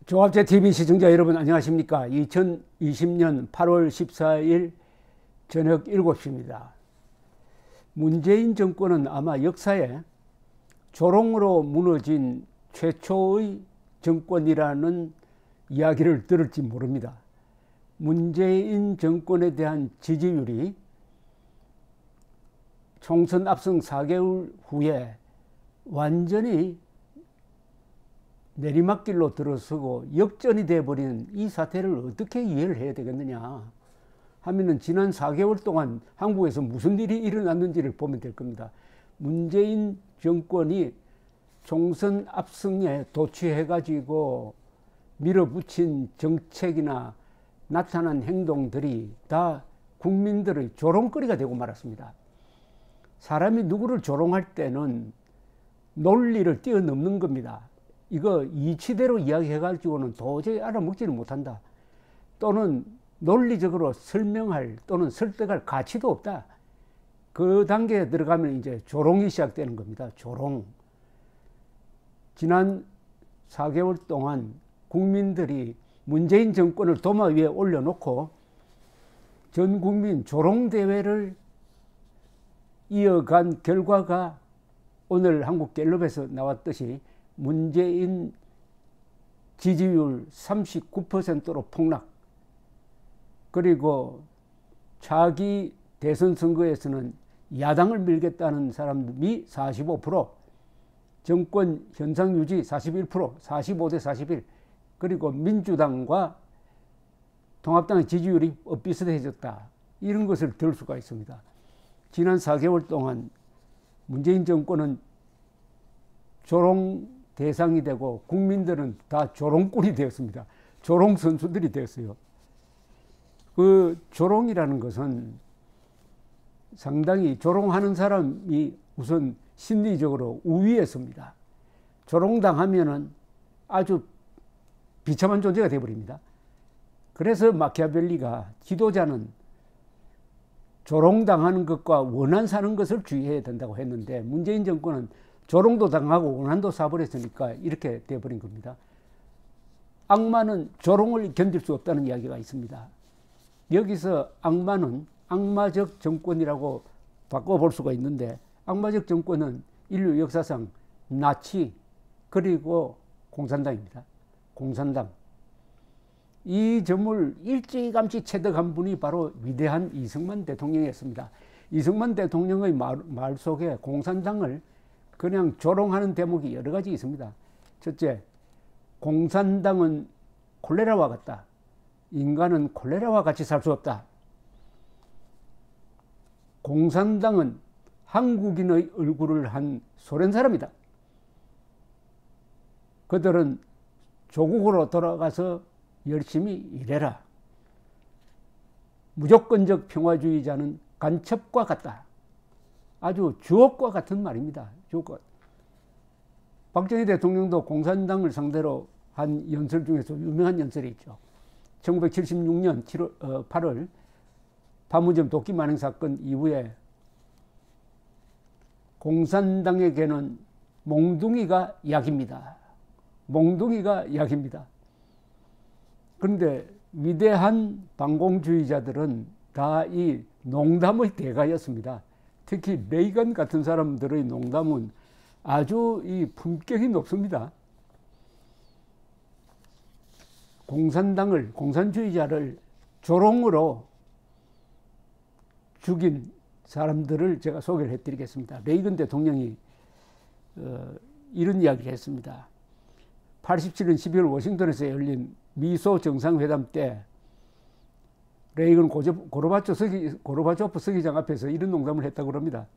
종합제TV 시청자 여러분 안녕하십니까. 2020년 8월 14일 저녁 7시입니다. 문재인 정권은 아마 역사에 조롱으로 무너진 최초의 정권이라는 이야기를 들을지 모릅니다. 문재인 정권에 대한 지지율이 총선 앞선 4개월 후에 완전히 내리막길로 들어서고 역전이 되어버리는 이 사태를 어떻게 이해를 해야 되겠느냐 하면은 지난 4개월 동안 한국에서 무슨 일이 일어났는지를 보면 될 겁니다. 문재인 정권이 총선 압승에 도취해가지고 밀어붙인 정책이나 나타난 행동들이 다 국민들의 조롱거리가 되고 말았습니다. 사람이 누구를 조롱할 때는 논리를 뛰어넘는 겁니다. 이거 이치대로 이야기해가지고는 도저히 알아먹지를 못한다. 또는 논리적으로 설명할 또는 설득할 가치도 없다. 그 단계에 들어가면 이제 조롱이 시작되는 겁니다. 조롱. 지난 4개월 동안 국민들이 문재인 정권을 도마 위에 올려놓고 전 국민 조롱대회를 이어간 결과가 오늘 한국갤럽에서 나왔듯이 문재인 지지율 39%로 폭락. 그리고 차기 대선 선거에서는 야당을 밀겠다는 사람이 45%, 정권 현상 유지 41%, 45대 41, 그리고 민주당과 통합당의 지지율이 엇비슷해졌다. 이런 것을 들을 수가 있습니다. 지난 4개월 동안 문재인 정권은 조롱 대상이 되고 국민들은 다 조롱꾼이 되었습니다. 조롱 선수들이 되었어요. 그 조롱이라는 것은 상당히 조롱하는 사람이 우선 심리적으로 우위에 섭니다. 조롱당하면은 아주 비참한 존재가 되어버립니다. 그래서 마키아벨리가 지도자는 조롱당하는 것과 원한 사는 것을 주의해야 된다고 했는데 문재인 정권은 조롱도 당하고 원한도 사버렸으니까 이렇게 되어버린 겁니다. 악마는 조롱을 견딜 수 없다는 이야기가 있습니다. 여기서 악마는 악마적 정권이라고 바꿔볼 수가 있는데 악마적 정권은 인류 역사상 나치 그리고 공산당입니다. 공산당. 이 점을 일찌감치 체득한 분이 바로 위대한 이승만 대통령이었습니다. 이승만 대통령의 말 속에 공산당을 그냥 조롱하는 대목이 여러 가지 있습니다. 첫째, 공산당은 콜레라와 같다. 인간은 콜레라와 같이 살 수 없다. 공산당은 한국인의 얼굴을 한 소련 사람이다. 그들은 조국으로 돌아가서 열심히 일해라. 무조건적 평화주의자는 간첩과 같다. 아주 주옥과 같은 말입니다. 주옥과. 박정희 대통령도 공산당을 상대로 한 연설 중에서 유명한 연설이 있죠. 1976년 8월 판문점 도끼 만행 사건 이후에 공산당에게는 몽둥이가 약입니다. 몽둥이가 약입니다. 그런데 위대한 반공주의자들은 다 이 농담의 대가였습니다. 특히 레이건 같은 사람들의 농담은 아주 이 품격이 높습니다. 공산당을, 공산주의자를 조롱으로 죽인 사람들을 제가 소개를 해드리겠습니다. 레이건 대통령이 이런 이야기를 했습니다. 87년 12월 워싱턴에서 열린 미소 정상회담 때 레이건 고르바초프 서기장 앞에서 이런 농담을 했다고 합니다.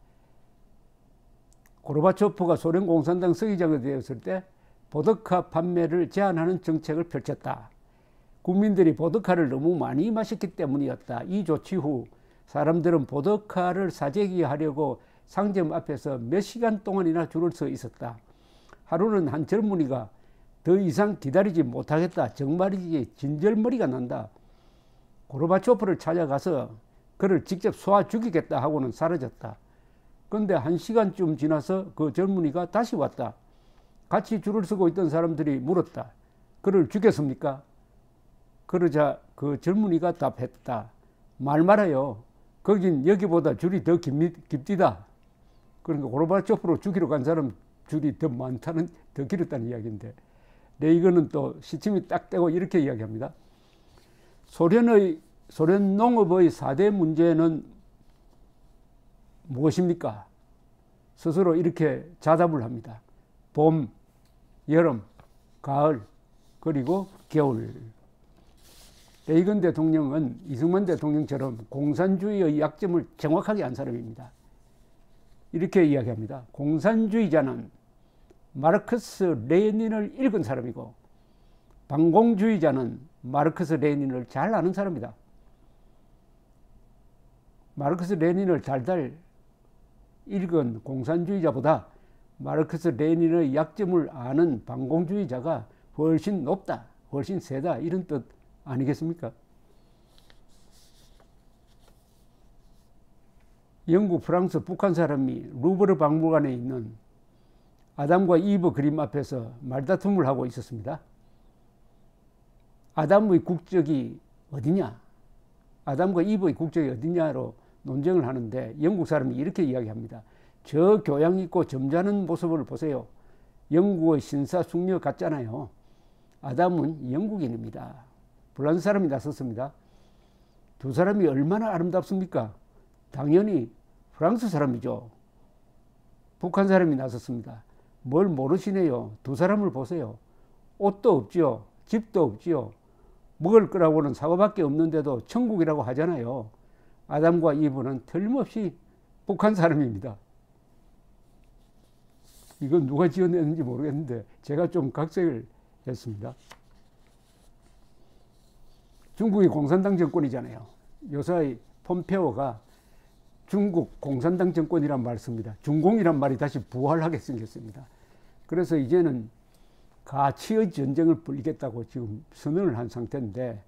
고르바초프가 소련 공산당 서기장이 되었을 때 보드카 판매를 제한하는 정책을 펼쳤다. 국민들이 보드카를 너무 많이 마셨기 때문이었다. 이 조치 후 사람들은 보드카를 사재기 하려고 상점 앞에서 몇 시간 동안이나 줄을 서 있었다. 하루는 한 젊은이가 더 이상 기다리지 못하겠다. 정말이지 진절머리가 난다. 고르바초프를 찾아가서 그를 직접 쏘아 죽이겠다 하고는 사라졌다. 그런데 1시간쯤 지나서 그 젊은이가 다시 왔다. 같이 줄을 서고 있던 사람들이 물었다. 그를 죽였습니까? 그러자 그 젊은이가 답했다. 말 말아요. 거긴 여기보다 줄이 더 깊디다. 그러니까 고르바초프로 죽이러 간 사람 줄이 더 많다는, 더 길었다는 이야기인데, 레이건은 또 시침이 딱 떼고 이렇게 이야기합니다. 소련 농업의 4대 문제는 무엇입니까? 스스로 이렇게 자답을 합니다. 봄, 여름, 가을, 그리고 겨울. 레이건 대통령은 이승만 대통령처럼 공산주의의 약점을 정확하게 안 사람입니다. 이렇게 이야기합니다. 공산주의자는 마르크스 레닌을 읽은 사람이고 반공주의자는 마르크스 레닌을 잘 아는 사람이다. 마르크스 레닌을 달달 읽은 공산주의자보다 마르크스 레닌의 약점을 아는 반공주의자가 훨씬 높다, 훨씬 세다, 이런 뜻 아니겠습니까? 영국, 프랑스, 북한 사람이 루브르 박물관에 있는 아담과 이브 그림 앞에서 말다툼을 하고 있었습니다. 아담의 국적이 어디냐? 아담과 이브의 국적이 어디냐로 논쟁을 하는데 영국 사람이 이렇게 이야기합니다. 저 교양 있고 점잖은 모습을 보세요. 영국의 신사숙녀 같잖아요. 아담은 영국인입니다. 프랑스 사람이 나섰습니다. 두 사람이 얼마나 아름답습니까? 당연히 프랑스 사람이죠. 북한 사람이 나섰습니다. 뭘 모르시네요. 두 사람을 보세요. 옷도 없지요. 집도 없지요. 먹을 거라고는 사과밖에 없는데도 천국이라고 하잖아요. 아담과 이브는 틀림없이 북한 사람입니다. 이건 누가 지어냈는지 모르겠는데 제가 좀 각색을 했습니다. 중국이 공산당 정권이잖아요. 요새 폼페오가 중국 공산당 정권이란 말 씁니다. 중공이란 말이 다시 부활하게 생겼습니다. 그래서 이제는 가치의 전쟁을 벌이겠다고 지금 선언을 한 상태인데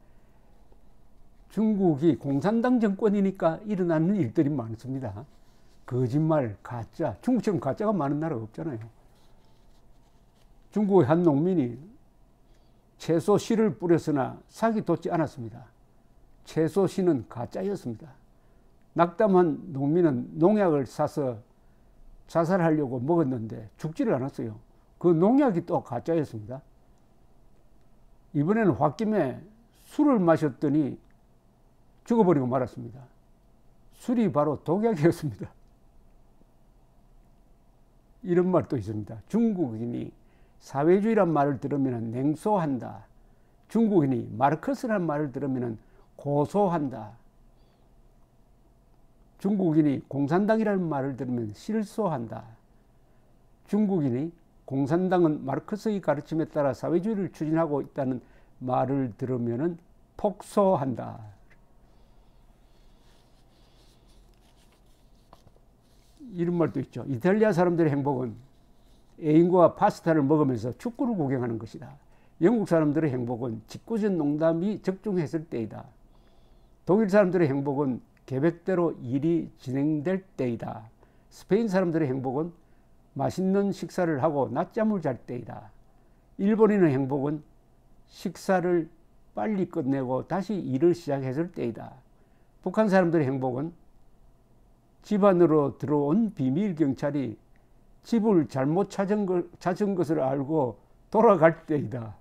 중국이 공산당 정권이니까 일어나는 일들이 많습니다. 거짓말, 가짜. 중국처럼 가짜가 많은 나라가 없잖아요. 중국의 한 농민이 채소 씨를 뿌렸으나 삭이 돋지 않았습니다. 채소 씨는 가짜였습니다. 낙담한 농민은 농약을 사서 자살하려고 먹었는데 죽지를 않았어요. 그 농약이 또 가짜였습니다. 이번에는 홧김에 술을 마셨더니 죽어버리고 말았습니다. 술이 바로 독약이었습니다. 이런 말도 있습니다. 중국인이 사회주의란 말을 들으면 냉소한다. 중국인이 마르크스란 말을 들으면 고소한다. 중국인이 공산당이라는 말을 들으면 실소한다. 중국인이 공산당은 마르크스의 가르침에 따라 사회주의를 추진하고 있다는 말을 들으면 폭소한다. 이런 말도 있죠. 이탈리아 사람들의 행복은 애인과 파스타를 먹으면서 축구를 구경하는 것이다. 영국 사람들의 행복은 직구전 농담이 적중했을 때이다. 독일 사람들의 행복은 계획대로 일이 진행될 때이다. 스페인 사람들의 행복은 맛있는 식사를 하고 낮잠을 잘 때이다. 일본인의 행복은 식사를 빨리 끝내고 다시 일을 시작했을 때이다. 북한 사람들의 행복은 집 안으로 들어온 비밀 경찰이 집을 잘못 찾은 것을 알고 돌아갈 때이다.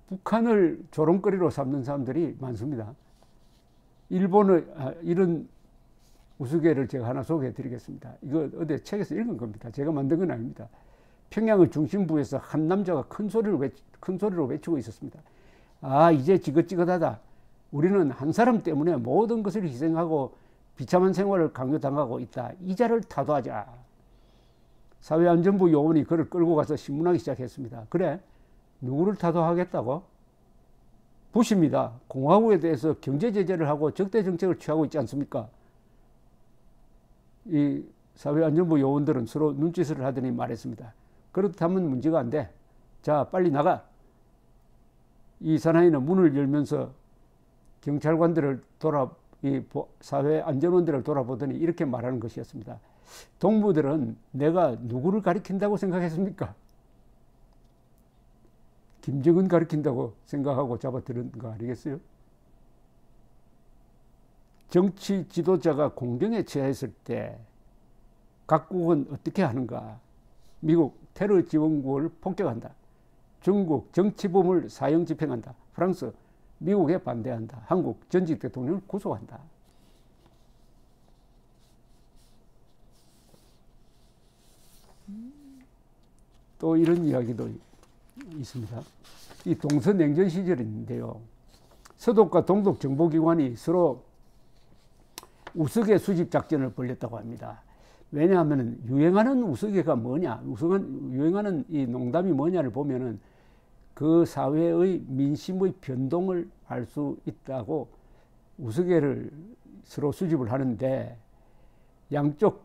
북한을 조롱거리로 삼는 사람들이 많습니다. 일본의 이런 우스개를 제가 하나 소개해 드리겠습니다. 이거 어디 책에서 읽은 겁니다. 제가 만든 건 아닙니다. 평양의 중심부에서 한 남자가 큰 소리로 외치고 있었습니다. 아, 이제 지긋지긋하다. 우리는 한 사람 때문에 모든 것을 희생하고 비참한 생활을 강요당하고 있다. 이자를 타도하자. 사회안전부 요원이 그를 끌고 가서 신문하기 시작했습니다. 그래? 누구를 타도하겠다고? 부시입니다. 공화국에 대해서 경제 제재를 하고 적대 정책을 취하고 있지 않습니까? 이 사회안전부 요원들은 서로 눈짓을 하더니 말했습니다. 그렇다면 문제가 안 돼. 자, 빨리 나가. 이 사나이는 문을 열면서 경찰관들을 이 사회안전원들을 돌아보더니 이렇게 말하는 것이었습니다. 동무들은 내가 누구를 가리킨다고 생각했습니까? 김정은 가리킨다고 생각하고 잡아들은 거 아니겠어요? 정치 지도자가 공경에 처했을 때 각국은 어떻게 하는가? 미국 테러 지원국을 폭격한다. 중국 정치범을 사형 집행한다. 프랑스 미국에 반대한다. 한국 전직 대통령을 구속한다. 또 이런 이야기도 있습니다. 이 동서냉전 시절인데요. 서독과 동독 정보기관이 서로 우스개 수집 작전을 벌였다고 합니다. 왜냐하면 유행하는 우스개가 뭐냐, 유행하는 이 농담이 뭐냐를 보면은 그 사회의 민심의 변동을 알 수 있다고 우스개를 서로 수집을 하는데, 양쪽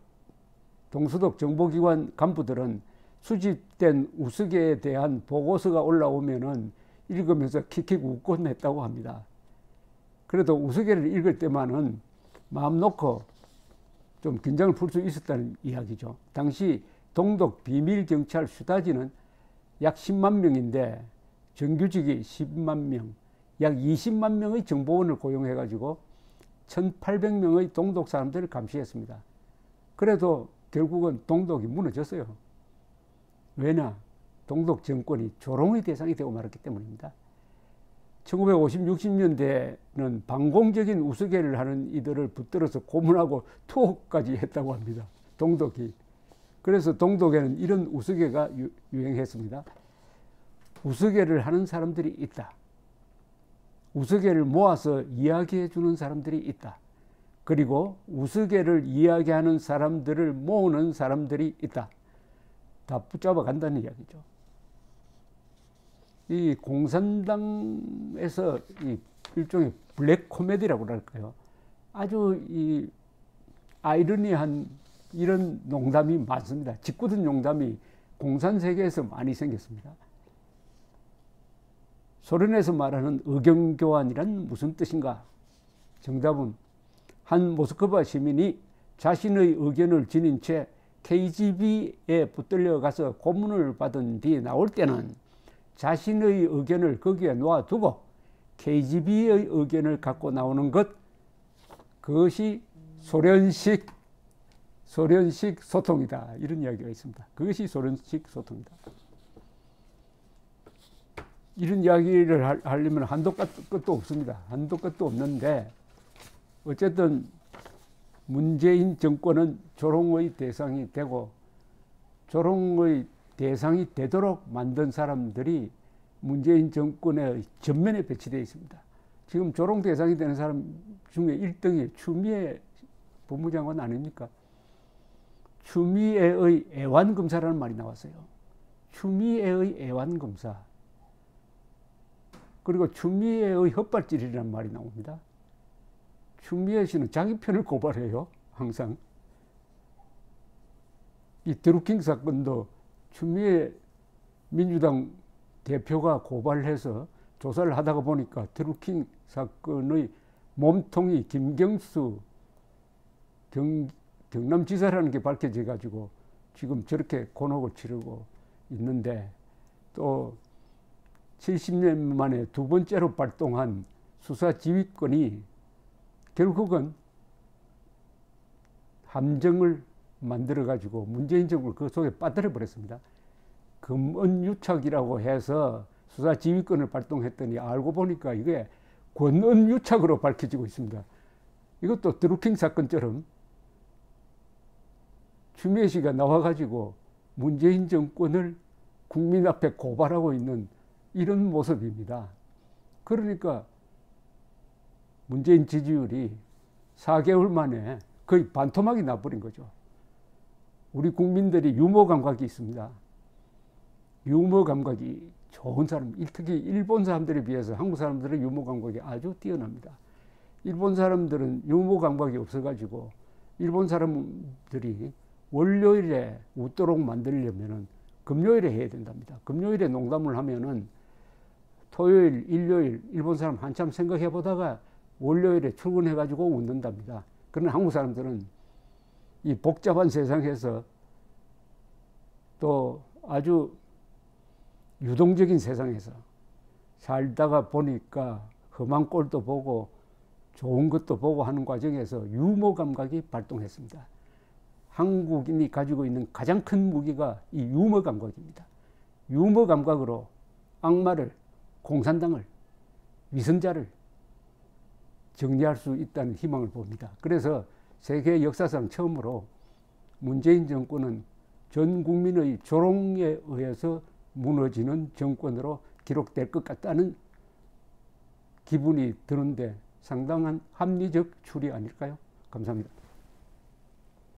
동서독 정보기관 간부들은 수집된 우스개에 대한 보고서가 올라오면은 읽으면서 킥킥 웃곤 했다고 합니다. 그래도 우스개를 읽을 때만은 마음 놓고 좀 긴장을 풀 수 있었다는 이야기죠. 당시 동독 비밀경찰 수다지는 약 10만 명인데 정규직이 10만 명, 약 20만 명의 정보원을 고용해가지고 1,800명의 동독 사람들을 감시했습니다. 그래도 결국은 동독이 무너졌어요. 왜냐? 동독 정권이 조롱의 대상이 되고 말았기 때문입니다. 1950, 60년대는 반공적인 우스개를 하는 이들을 붙들어서 고문하고 투옥까지 했다고 합니다. 동독이. 그래서 동독에는 이런 우스개가 유행했습니다. 우스개를 하는 사람들이 있다. 우스개를 모아서 이야기해 주는 사람들이 있다. 그리고 우스개를 이야기하는 사람들을 모으는 사람들이 있다. 다 붙잡아 간다는 이야기죠. 이 공산당에서 이 일종의 블랙 코미디라고 할까요? 아주 이 아이러니한 이런 농담이 많습니다. 짓궂은 농담이 공산 세계에서 많이 생겼습니다. 소련에서 말하는 의견교환이란 무슨 뜻인가? 정답은 한 모스크바 시민이 자신의 의견을 지닌 채 KGB에 붙들려 가서 고문을 받은 뒤 나올 때는 자신의 의견을 거기에 놓아두고 KGB의 의견을 갖고 나오는 것, 그것이 소련식 소통이다. 이런 이야기가 있습니다. 그것이 소련식 소통이다. 이런 이야기를 하려면 한도 끝도 없습니다. 한도 끝도 없는데, 어쨌든 문재인 정권은 조롱의 대상이 되고, 조롱의 대상이 되도록 만든 사람들이 문재인 정권의 전면에 배치되어 있습니다. 지금 조롱 대상이 되는 사람 중에 1등이 추미애 법무장관 아닙니까? 추미애의 애완검사라는 말이 나왔어요. 추미애의 애완검사. 그리고 추미애의 헛발질이라는 말이 나옵니다. 추미애 씨는 자기 편을 고발해요. 항상. 이 드루킹 사건도 추미애 민주당 대표가 고발을 해서 조사를 하다가 보니까 드루킹 사건의 몸통이 김경수 경남지사라는 게 밝혀져 가지고 지금 저렇게 곤혹을 치르고 있는데, 또 70년 만에 두 번째로 발동한 수사지휘권이 결국은 함정을 만들어 가지고 문재인 정부를 그 속에 빠뜨려 버렸습니다. 금은유착이라고 해서 수사지휘권을 발동했더니 알고 보니까 이게 권은유착으로 밝혀지고 있습니다. 이것도 드루킹 사건처럼 추미애 씨가 나와가지고 문재인 정권을 국민 앞에 고발하고 있는 이런 모습입니다. 그러니까 문재인 지지율이 4개월 만에 거의 반토막이 나버린 거죠. 우리 국민들이 유머 감각이 있습니다. 유머 감각이 좋은 사람, 특히 일본 사람들에 비해서 한국 사람들의 유머 감각이 아주 뛰어납니다. 일본 사람들은 유머 감각이 없어가지고 일본 사람들이 월요일에 웃도록 만들려면은 금요일에 해야 된답니다. 금요일에 농담을 하면은 토요일, 일요일 일본 사람 한참 생각해 보다가 월요일에 출근해가지고 웃는답니다. 그러나 한국 사람들은 이 복잡한 세상에서 또 아주 유동적인 세상에서 살다가 보니까 험한 꼴도 보고 좋은 것도 보고 하는 과정에서 유머 감각이 발동했습니다. 한국인이 가지고 있는 가장 큰 무기가 이 유머 감각입니다. 유머 감각으로 악마를, 공산당을, 위선자를 정리할 수 있다는 희망을 봅니다. 그래서 세계 역사상 처음으로 문재인 정권은 전 국민의 조롱에 의해서 무너지는 정권으로 기록될 것 같다는 기분이 드는데 상당한 합리적 추리 아닐까요? 감사합니다.